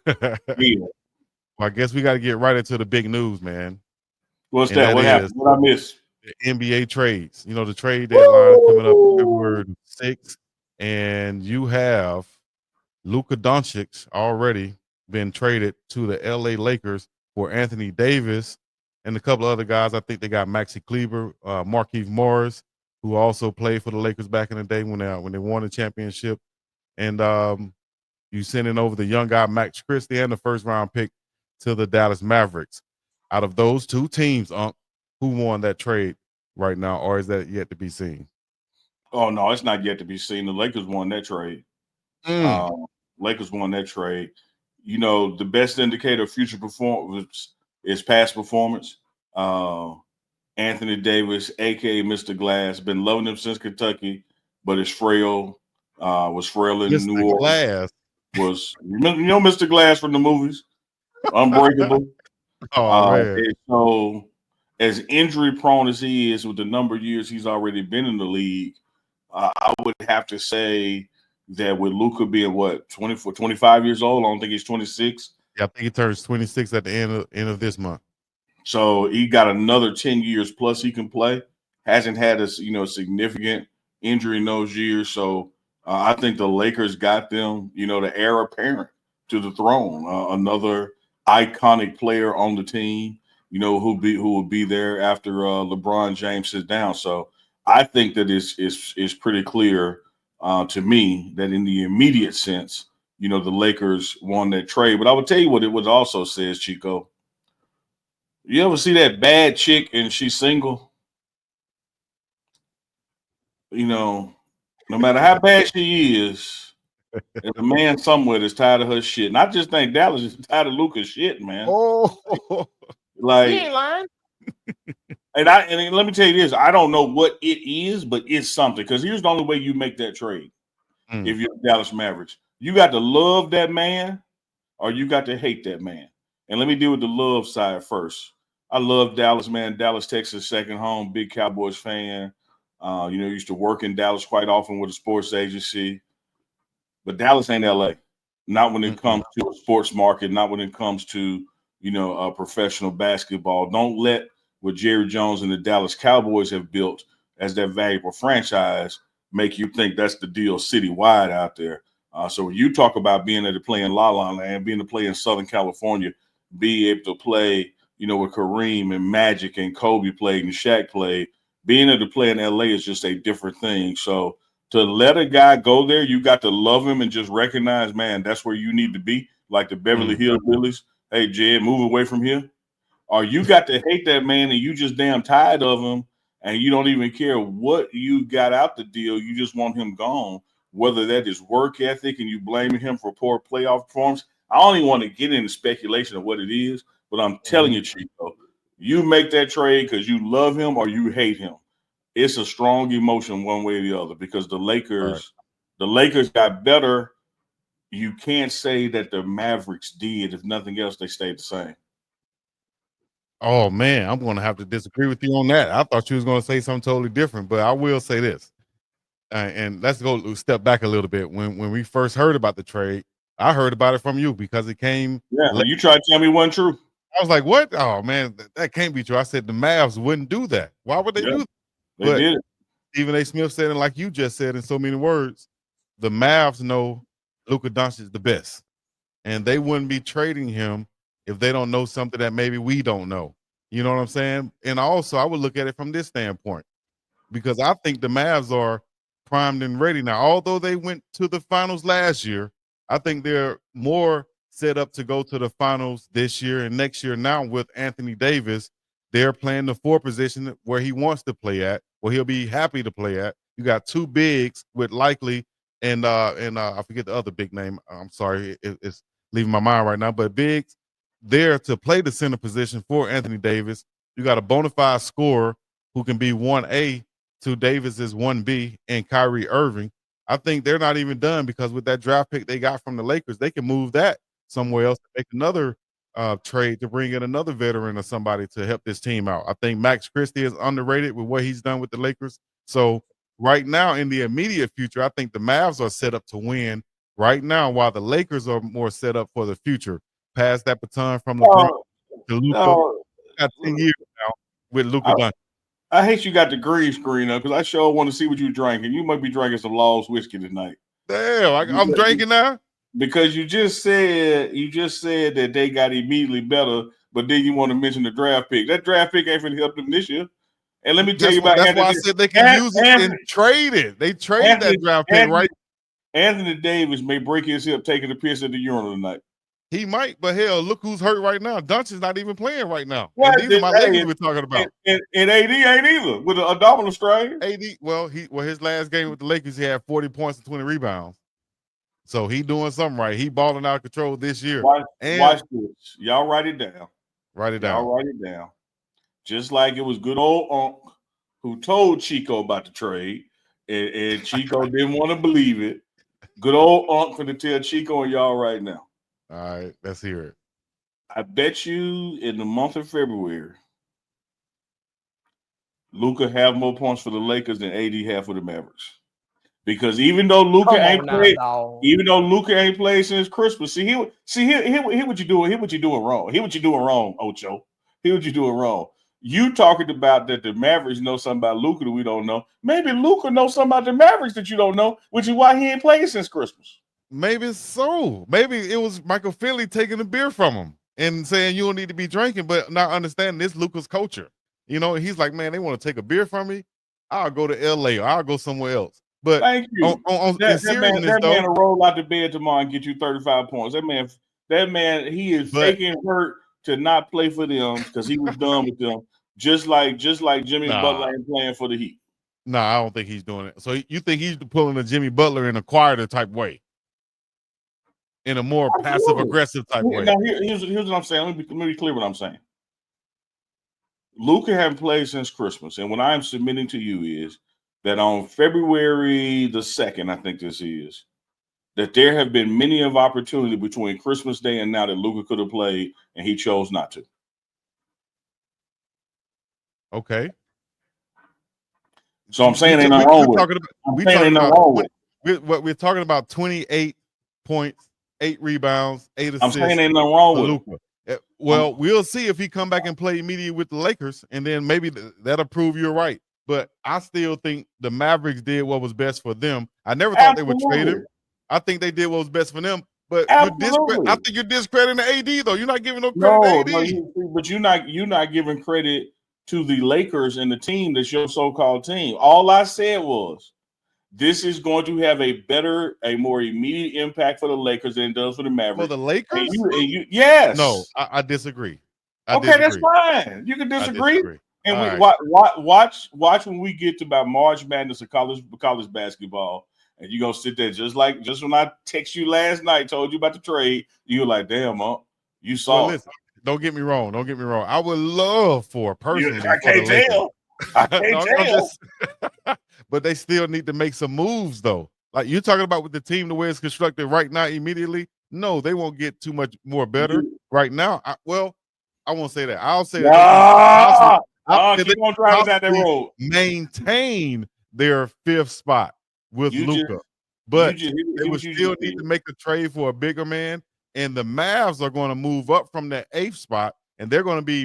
Yeah. Well, I guess we got to get right into the big news, man, What's and that? that What is happened? What I missed? the NBA trades. You know, the trade deadline coming up Woo! February 6th, and you have Luka Doncic already been traded to the LA Lakers for Anthony Davis and a couple of other guys. I think they got Maxi Kleber, Markieff Morris, who also played for the Lakers back in the day when they won the championship. And you sending over the young guy Max Christie and the first round pick to the Dallas Mavericks. Out of those two teams, who won that trade right now, or is that yet to be seen? Oh no, it's not yet to be seen. The Lakers won that trade. Mm. Uh, Lakers won that trade. You know, the best indicator of future performance is past performance. Uh, Anthony Davis, aka Mr. Glass, been loving him since Kentucky, but is frail. Was frail in New Mr. Orleans. Glass. Mr. Glass from the movies, Unbreakable. Oh man. And so, as injury prone as he is, with the number of years he's already been in the league, I would have to say that with Luca being what 24, 25 years old, I don't think he's 26. Yeah, I think he turns 26 at the end of this month. So he got another 10 years plus he can play. Hasn't had a significant injury in those years. So I think the Lakers got them, the heir apparent to the throne. Another iconic player on the team, who will be there after LeBron James sits down. So I think that is pretty clear to me that in the immediate sense, the Lakers won that trade. But I would tell you what it was also says, Chico. You ever see that bad chick and she's single? You know, no matter how bad she is, there's a man somewhere that's tired of her shit. And I just think Dallas is tired of Luca's shit, man. Oh, he Like, ain't lying. and let me tell you this: I don't know what it is, but it's something. Because here's the only way you make that trade: Mm. if you're Dallas Mavericks, you got to love that man, or you got to hate that man. And let me deal with the love side first. I love Dallas, man. Dallas, Texas, second home. Big Cowboys fan. Used to work in Dallas quite often with a sports agency. But Dallas ain't LA. Not when it Mm-mm. comes to a sports market. Not when it comes to professional basketball. Don't let what Jerry Jones and the Dallas Cowboys have built as their valuable franchise make you think that's the deal citywide out there. So when you talk about being able to play in La La Land, being able to play in Southern California, be able to play, with Kareem and Magic and Kobe played and Shaq played, being able to play in LA is just a different thing. So to let a guy go there, you got to love him and just recognize, man, that's where you need to be. Like the Beverly Mm. Hillbillies. Hey, Jed, move away from here. Or you got to hate that man and you just damn tired of him and you don't even care what you got out the deal. You just want him gone. Whether that is work ethic and you blaming him for poor playoff performance. I don't even want to get into speculation of what it is, but I'm telling Mhm. you, Chico, you make that trade because you love him or you hate him. It's a strong emotion one way or the other because the Right. Lakers, the Lakers got better. You can't say that the Mavericks did. If nothing else, they stayed the same. Oh man, I'm gonna have to disagree with you on that. I thought you was gonna say something totally different, but I will say this. And let's go step back a little bit. When we first heard about the trade, I heard about it from you because it came Yeah, late. you tried to tell me it wasn't true. I was like, "What? Oh man, that can't be true." I said the Mavs wouldn't do that. Why would they Yeah, do that? they But did it. Stephen A. Smith said it like you just said in so many words. The Mavs know Luka Doncic is the best, and they wouldn't be trading him if they don't know something that maybe we don't know. You know what I'm saying? And also, I would look at it from this standpoint because I think the Mavs are primed and ready now. Although they went to the finals last year, I think they're more set up to go to the finals this year and next year. Now with Anthony Davis, they're playing the four position where he wants to play at, where he'll be happy to play at. You got two bigs with likely and I forget the other big name. I'm sorry, it's leaving my mind right now. But bigs there to play the center position for Anthony Davis. You got a bona fide scorer who can be 1A to Davis's 1B and Kyrie Irving. I think they're not even done because with that draft pick they got from the Lakers, they can move that somewhere else to make another trade to bring in another veteran or somebody to help this team out. I think Max Christie is underrated with what he's done with the Lakers. So right now in the immediate future, I think the Mavs are set up to win right now, while the Lakers are more set up for the future, pass that baton from LeBron No, to Luka. no. Got 10 years now with Luka I, Doncic. I hate you got the green screen up because I sure want to see what you drinking. You might be drinking some Law's whiskey tonight. Damn, I'm drinking now. Because you just said that they got immediately better, but then you want to mention the draft pick. That draft pick ain't going to help them this year. And let me tell you about That's why I said they can use it and trade it. They trade that draft pick, right? Anthony Davis may break his hip taking a piss at the urinal tonight. He might, but hell, look who's hurt right now. Doncic's not even playing right now. Well, and these are my Lakers we're talking about. And AD ain't either with an abdominal strain. AD, his last game with the Lakers, he had 40 points and 20 rebounds. So he doing something right. He balling out of control this year. Watch this. Y'all write it down. Y'all write it down. Just like it was good old UNK who told CHICO about the trade, and CHICO didn't want to believe it. Good old UNK going to tell CHICO and y'all right now. All right, let's hear it. I bet you in the month of February, Luka have more points for the Lakers than AD have for the Mavericks. Because even though Luka ain't played since Christmas, here what you doing. Here what you doing wrong. Here what you doing wrong, Ocho. Here what you doing wrong. You talking about that the Mavericks know something about Luka that we don't know. Maybe Luka knows something about the Mavericks that you don't know, which is why he ain't played since Christmas. Maybe so. Maybe it was Michael Finley taking the beer from him and saying you don't need to be drinking, but not understanding this Luka's culture. You know, he's like, man, they want to take a beer from me. I'll go to LA or I'll go somewhere else. But thank you. That man will roll out the bed tomorrow and get you 35 points. That man, he is faking hurt to not play for them because he was done with them. Just like Jimmy Butler ain't playing for the Heat. No, I don't think he's doing it. So you think he's pulling a Jimmy Butler in a quieter type way, in a more passive aggressive type way? Now here's what I'm saying. Let me be clear what I'm saying. Luka haven't played since Christmas, and what I'm submitting to you is that on February the 2nd, I think this is, that there have been many of opportunity between Christmas Day and now that Luka could have played, and he chose not to. Okay. So I'm saying ain't nothing wrong with it. We're talking about 28 points, 8 rebounds, 8 assists. I'm saying ain't nothing wrong with Luka. Well, we'll see if he come back and play immediately with the Lakers, and then maybe that'll prove you're right. But I still think the Mavericks did what was best for them. I never thought they would trade him. I think they did what was best for them. But I think you're discrediting the AD though. You're not giving no credit to AD. But you're not giving credit to the Lakers and the team that's your so-called team. All I said was this is going to have a more immediate impact for the Lakers than it does for the Mavericks. For the Lakers? Yes. No, I disagree. That's fine. You can disagree. And watch when we get to about March Madness of college basketball, and you're gonna sit there just when I text you last night, told you about the trade, you're like, damn, you saw it. Listen, don't get me wrong. I would love for personally. I can't tell. But they still need to make some moves though. Like you're talking about with the team, the way it's constructed right now, immediately. No, they won't get too much more better right now. I won't say that. I'll say that. Keep on driving down that road. Maintain their 5th spot with Luka, but they would still need to make a trade for a bigger man. And the Mavs are going to move up from that 8th spot, and they're going to be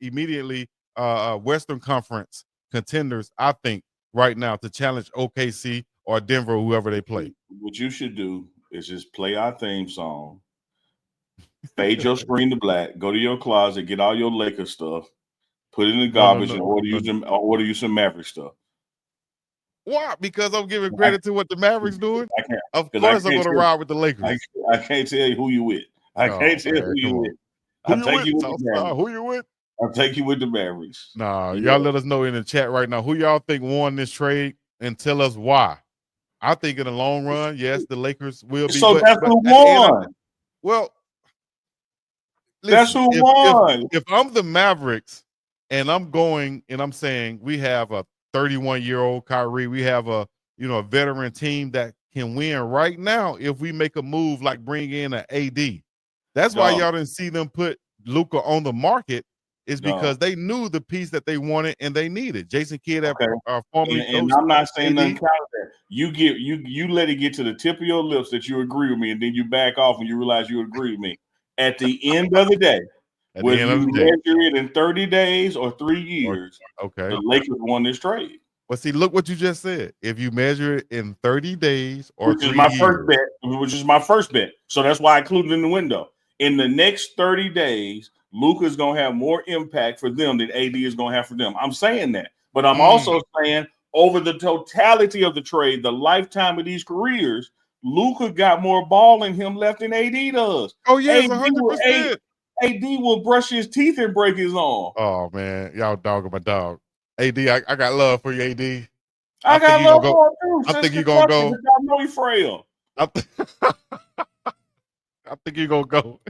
immediately Western Conference contenders. I think right now to challenge OKC or Denver, or whoever they play. What you should do is just play our theme song, fade your screen to black, go to your closet, get all your Lakers stuff. Put it in the garbage and order you some Maverick stuff. Why? Because I'm giving credit to what the Mavericks doing. Of course, I'm going to ride with the Lakers. I can't tell you who you with. I can't tell you who you with. I'll take you with the Mavericks. Who you with? I'll take you with the Mavericks. Nah, y'all let us know in the chat right now who y'all think won this trade and tell us why. I think in the long run, yes, the Lakers will be. So that's who won. Well, that's who won. If I'm the Mavericks. And I'm going and I'm saying we have a 31-year-old Kyrie. We have a veteran team that can win right now if we make a move like bring in an AD. That's why y'all didn't see them put Luka on the market is No. because they knew the piece that they wanted and they needed. Jason Kidd, that Okay. formerly And coached I'm not saying nothing AD. counter that. You let it get to the tip of your lips that you agree with me, and then you back off and you realize you agree with me. At the end of the day, At the whether end you of the day. measure it in 30 days or 3 years, Okay. the Lakers won this trade. Well, see, look what you just said. If you measure it in 30 days or Which is 3 my years. first bet. Which is my first bet. So that's why I included it in the window. In the next 30 days, Luka's gonna have more impact for them than AD is gonna have for them. I'm saying that, but I'm also saying over the totality of the trade, the lifetime of these careers, Luka got more ball in him left than AD does. Oh, yes, AD 100%. will brush his teeth and break his arm. Oh, man. Y'all dogging my dog. AD, I got love for you, AD. I think got he gonna love go. for him too. I Since think he gonna Kentucky, go. but I know he's frail. I think he gonna go.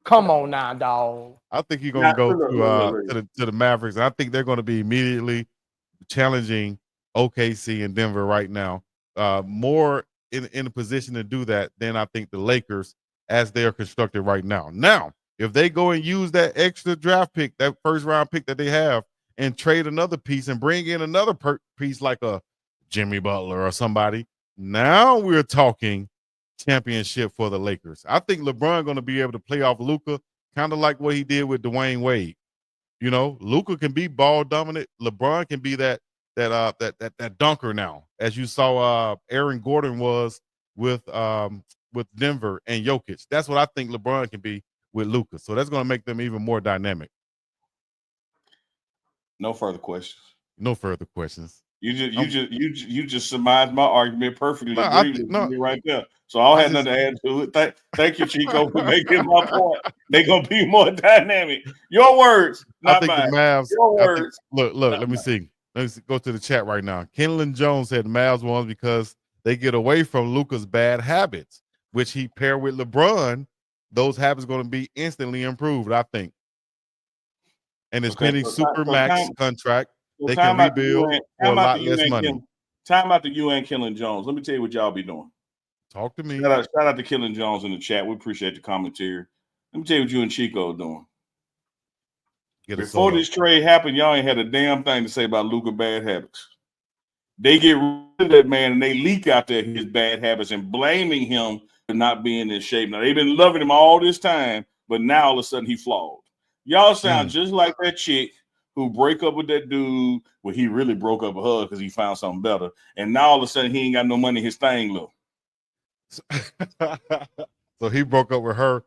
Come on now, dog. I think he's gonna go Look. to the Mavericks. I think they're gonna be immediately challenging OKC and Denver right now. More in a position to do that than I think the Lakers as they're constructed right now. Now, if they go and use that extra draft pick, that first round pick that they have, and trade another piece and bring in another piece like a Jimmy Butler or somebody, now we're talking championship for the Lakers. I think LeBron going to be able to play off Luka, kind of like what he did with Dwayne Wade. You know, Luka can be ball dominant. LeBron can be that dunker now, as you saw Aaron Gordon was with Denver and Jokic. That's what I think LeBron can be with Luka. So that's going to make them even more dynamic. No further questions. No further questions. You just surmised my argument perfectly. No, Agreed with me right there. So I don't have nothing to add to it. Thank you, Chico, for making my point. They're gonna be more dynamic. Your words, not I think mine. the Mavs. Your words. Look. Let me see. Let's go to the chat right now. Kenlon Jones said the Mavs won because they get away from Luka's bad habits, which he paired with LeBron. Those habits going to be instantly improved, I think. And his pending super max contract, they can rebuild for a lot less money. Time out to UNK Kenlon Jones. Let me tell you what y'all be doing. Talk to me. Shout out to Kenlon Jones in the chat. We appreciate the commentary. Let me tell you what you and Chico are doing. Before this trade happened, y'all ain't had a damn thing to say about Luka bad habits. They get rid of that man and they leak out there his bad habits and blaming him for not being in shape. Now they've been loving him all this time, but now all of a sudden he flawed. Y'all sound just like that chick who break up with that dude. Well, he really broke up with her because he found something better. And now all of a sudden he ain't got no money. His thing low. So he broke up with her.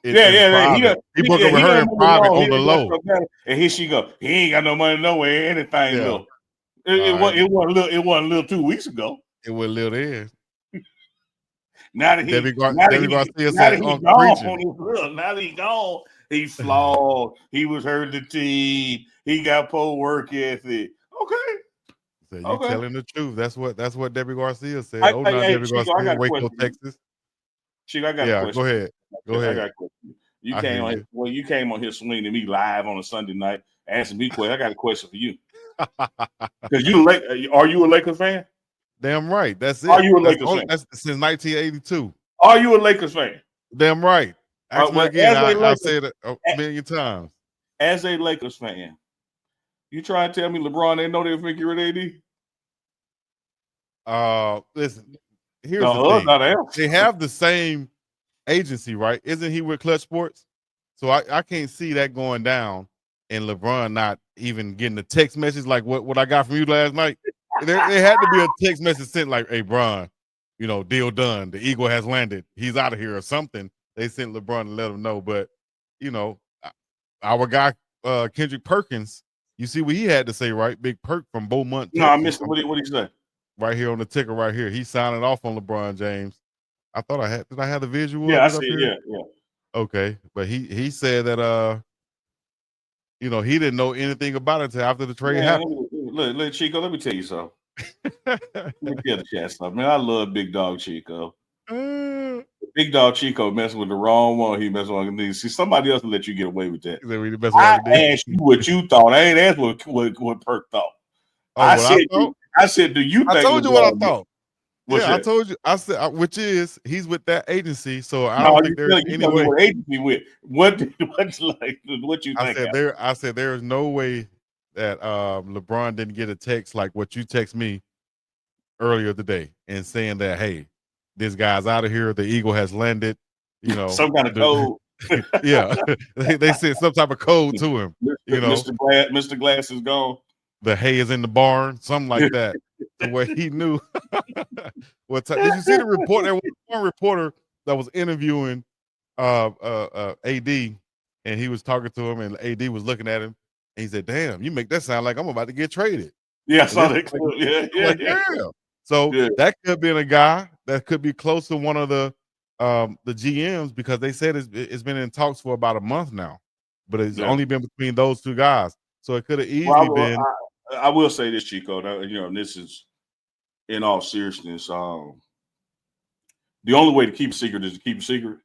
He broke up with her in private on the low. And here she go. He ain't got no money nowhere. Anything low. It wasn't a little 2 weeks ago. It was a little then. Now that he's gone, he's flawed. He was hurt the team. He got poor work ethic. Okay. So you telling the truth. That's what Debbie Garcia said. Debbie Garcia, Waco, Texas. Chico, I got a question. Go ahead. I got a question. You came on here swinging me live on a Sunday night, asking me questions. I got a question for you. Because are you a Lakers fan? Damn right. That's it. Are you a Lakers fan? That's since 1982. Are you a Lakers fan? Damn right. Ask me again. I've said it a million times. As a Lakers fan, you try to tell me LeBron didn't know they were figuring AD? Listen, here's the thing. Not else. They have the same agency, right? Isn't he with Clutch Sports? So I can't see that going down and LeBron not even getting a text message like what I got from you last night. There had to be a text message sent like, hey, Bron, deal done. The Eagle has landed. He's out of here or something. They sent LeBron to let him know. But, our guy, Kendrick Perkins, you see what he had to say, right? Big Perk from Beaumont, Texas. No, I missed it. What did he say? Right here on the ticker right here. He's signing off on LeBron James. I thought did I have the visual? Yeah, I see it. Yeah. Okay. But he said that, he didn't know anything about it until after the trade happened. Look, Chico, let me tell you something. Let me tell the chat stuff, man. I love Big Dog Chico. Big Dog Chico messing with the wrong one. He messing with these. See, somebody else will let you get away with that. I asked you what you thought. I ain't asked what Perk thought. I said, do you think? I told you what I thought. What's Yeah, I that? told you. I said, which is he's with that agency, so I No, don't think there's you any tell me way. what agency with. What's like what you think? I said there is no way that LeBron didn't get a text like what you text me earlier today and saying that, hey, this guy's out of here. The Eagle has landed. You know, Some kind of code. yeah, they sent some type of code to him. You know, Mr. Glass is gone. the hay is in the barn, something like that, to where he knew. What time? Did you see the report? There was one reporter that was interviewing AD, and he was talking to him, and AD was looking at him, and he said, "Damn, you make that sound like I'm about to get traded." Yeah, I And saw this, that clip. Yeah, I'm yeah, like, yeah. "Damn." So Yeah. that could have been a guy that could be close to one of the GMs, because they said it's been in talks for about a month now, but it's Yeah. only been between those two guys. So it could have easily Well, been. I will say this, Chico. That, and this is in all seriousness. The only way to keep a secret is to keep a secret.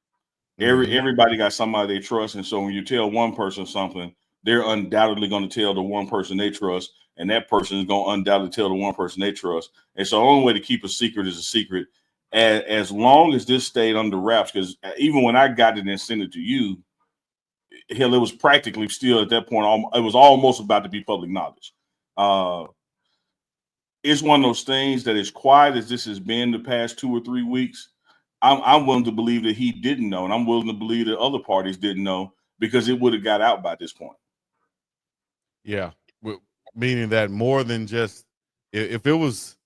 Mhm. Everybody got somebody they trust, and so when you tell one person something, they're undoubtedly going to tell the one person they trust, and that person is going to undoubtedly tell the one person they trust. And so the only way to keep a secret is a secret. As long as this stayed under wraps, because even when I got it and sent it to you, hell, it was practically still at that point. It was almost about to be public knowledge. Uh, it's one of those things that, as quiet as this has been the past 2 or 3 weeks, I'm willing to believe that he didn't know, and I'm willing to believe that other parties didn't know, because it would have got out by this point. Yeah, meaning that more than just, if it was,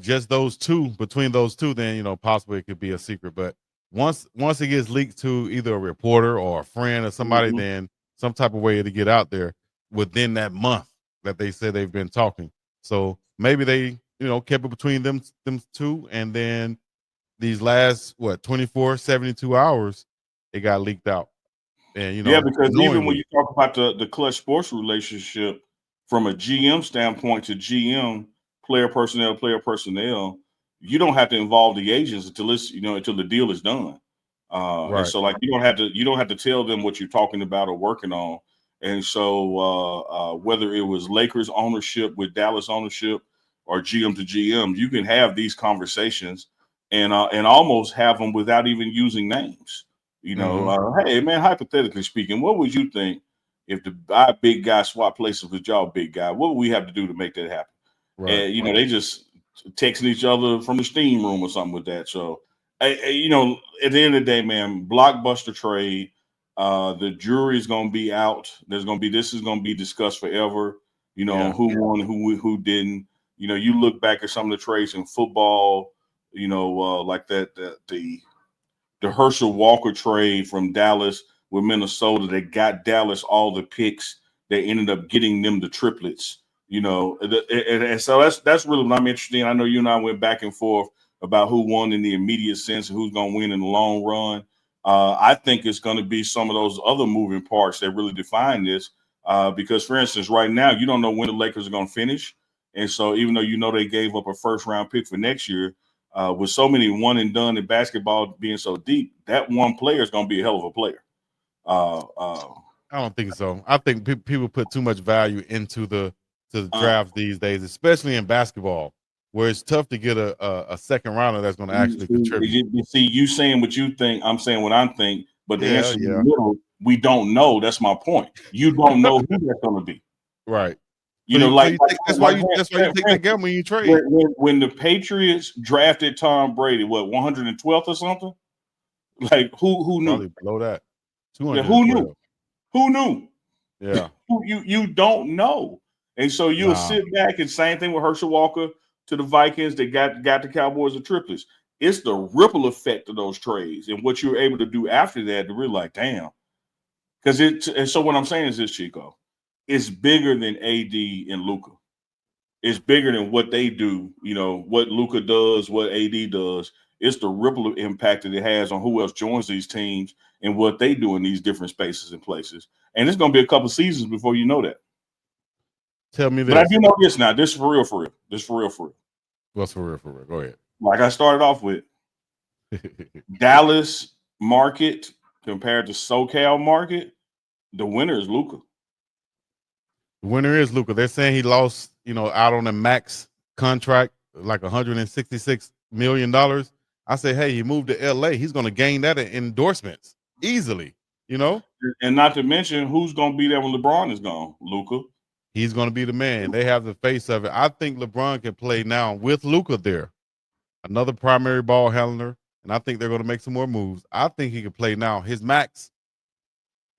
just those two, between those two, then possibly it could be a secret. But once it gets leaked to either a reporter or a friend or somebody, Mhm. then some type of way to get out there within that month that they said they've been talking. So maybe they kept it between them two, and then these last 24, 72 hours, it got leaked out, and Yeah, because even when knowingly. you talk about the Clutch Sports relationship from a GM standpoint to GM, player personnel, you don't have to involve the agents until until the deal is done. And Right. so, like, you don't have to tell them what you're talking about or working on. And so whether it was Lakers ownership with Dallas ownership or GM to GM, you can have these conversations and almost have them without even using names. Mhm. Hey man, hypothetically speaking, what would you think if our big guy swap places with y'all big guy? What would we have to do to make that happen? Right. And they just texting each other from the steam room or something with that. So, at the end of the day, man, blockbuster trade. The jury is going to be out. This is going to be discussed forever. Yeah. Who won, who didn't. You look back at some of the trades in football. Like the Herschel Walker trade from Dallas with Minnesota that got Dallas all the picks. They ended up getting them the triplets. And so that's really what I'm interested in. I know you and I went back and forth about who won in the immediate sense and who's going to win in the long run. I think it's going to be some of those other moving parts that really define this. Because, for instance, right now you don't know when the Lakers are going to finish, and so even though they gave up a first round pick for next year, with so many one and done in basketball being so deep, that one player is going to be a hell of a player. Uh, uh, I don't think so. I think people put too much value into the uh, drafts these days, especially in basketball, where it's tough to get a second rounder that's going to you actually contribute. see, you saying what you think, I'm saying what I think, but the Yeah, answer in the yeah, middle, we don't know. That's my point. You don't know who that's going to be. right. You know, like, You like, take, like that's why you take that gamble when you trade. when the Patriots drafted Tom Brady, what, 112th or something? Like, who knew? Probably below that, Yeah, 212. Who knew? Yeah, You don't know. And so you'll nah, sit back, and same thing with Herschel Walker to the Vikings that got the Cowboys the triplets. It's the ripple effect of those trades and what you're able to do after that to really, like, damn. And so what I'm saying is this, Chico, it's bigger than AD and Luca. It's bigger than what they do, what Luca does, what AD does. It's the ripple impact that it has on who else joins these teams and what they do in these different spaces and places. And it's going to be a couple seasons before you know that. tell me But I do this. know this now. This is for real, for real. This is for real, for real. What's for real? For real? Go ahead. Like I started off with, Dallas market compared to SoCal market, the winner is Luca. The winner is Luca. They're saying he lost, out on a max contract, like 166 million. I say, hey, he moved to LA. He's going to gain that in endorsements easily. You know, And not to mention, who's going to be there when LeBron is gone? Luka. he's going to be the man. They have the face of it. I think LeBron can play now with Luka there, another primary ball handler, and I think they're going to make some more moves. I think he can play now. His max,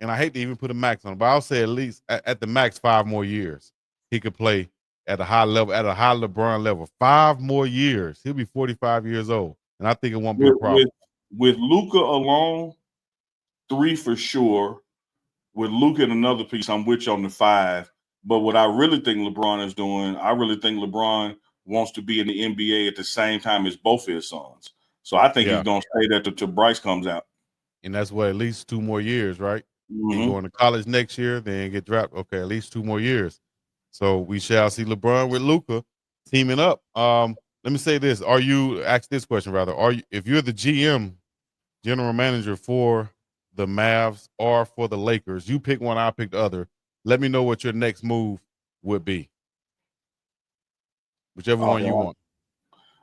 and I hate to even put a max on it, but I'll say at least at the max 5 more years he could play at a high level, at a high LeBron level. 5 more years. He'll be 45 years old, and I think it won't be a problem. With Luka alone, 3 for sure. With Luka and another piece, I'm with you on the 5. But what I really think LeBron is doing, I really think LeBron wants to be in the NBA at the same time as both his sons. So I think he's going to stay there till Bryce comes out. And that's what, at least 2 more years, right? Mm-hmm. He's going to college next year, then get drafted. Okay, at least 2 more years. So we shall see LeBron with Luka teaming up. Let me say this. Ask this question rather. If you're the GM, general manager for the Mavs or for the Lakers, you pick one, I'll pick the other. Let me know what your next move would be. Whichever one you want.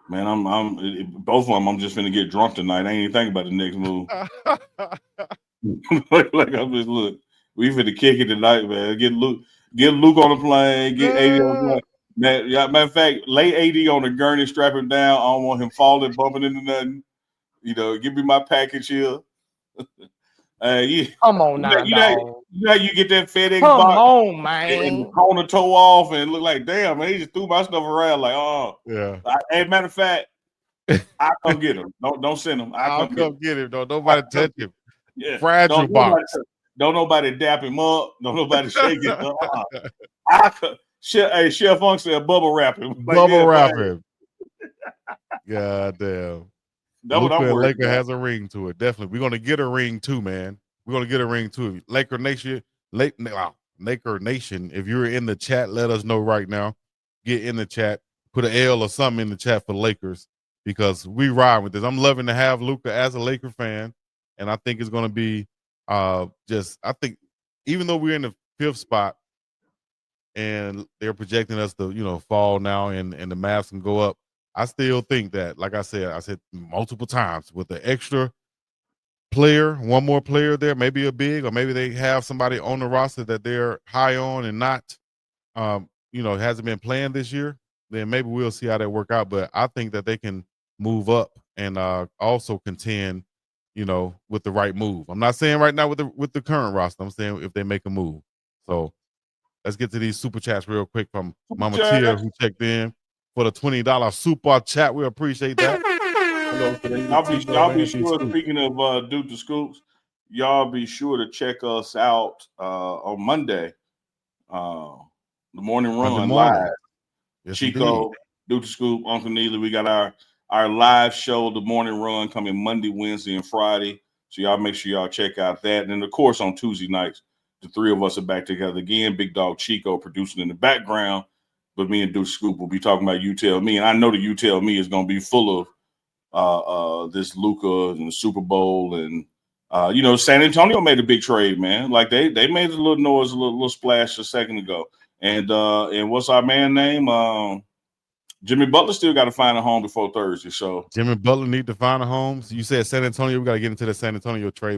Man, I'm both of them. I'm just gonna get drunk tonight. I ain't even thinking about the next move. Like I'm just look. We finna kick it tonight, man. Get Luke on the plane. Get AD on the plane. Man, matter of fact, lay AD on the gurney, strap him down. I don't want him falling, bumping into nothing. You know, give me my package here. Come on now, dog. You know, you get that FedEx Come box on, man. and the corner toe off and look like, damn, man, he just threw my stuff around like, oh. Yeah. As a matter of fact, I'll come get him. Don't send him. I'll come get him. Don't nobody touch him. Yeah. Fragile box. Don't nobody dap him up. Don't nobody shake it up. Chef Unc said bubble wrap him. Bubble wrap him. God damn. Luka and Laker has a ring to it. Definitely. We're going to get a ring too, man. We're going to get a ring too. Laker Nation, Laker Nation, if you're in the chat, let us know right now. Get in the chat. Put an L or something in the chat for Lakers because we ride with this. I'm loving to have Luka as a Laker fan, and I think it's going to be I think even though we're in the 5th spot and they're projecting us to, fall now and the Mavs can go up, I still think that, like I said multiple times, with the extra player, one more player there, maybe a big, or maybe they have somebody on the roster that they're high on and not, hasn't been playing this year, then maybe we'll see how that work out. But I think that they can move up and also contend, with the right move. I'm not saying right now with the current roster. I'm saying if they make a move. So let's get to these super chats real quick from Mama Tia, who checked in for the $20 super chat. We appreciate that. Y'all be sure, speaking of Duke the Scoops, y'all be sure to check us out on Monday. The morning run live. Yes, Chico, indeed. Duke the Scoop, Uncle Neely. We got our live show, the morning run, coming Monday, Wednesday, and Friday. So y'all make sure y'all check out that. And then, of course, on Tuesday nights, the 3 of us are back together again. Big Dog Chico producing in the background. But me and Duke Scoop will be talking about You Tell Me. And I know the You Tell Me is going to be full of this Luka and the Super Bowl. And, San Antonio made a big trade, man. Like they made a little noise, a little splash a second ago. And what's our man name? Jimmy Butler still got to find a home before Thursday. So Jimmy Butler need to find a home. So you said San Antonio. We got to get into the San Antonio trade.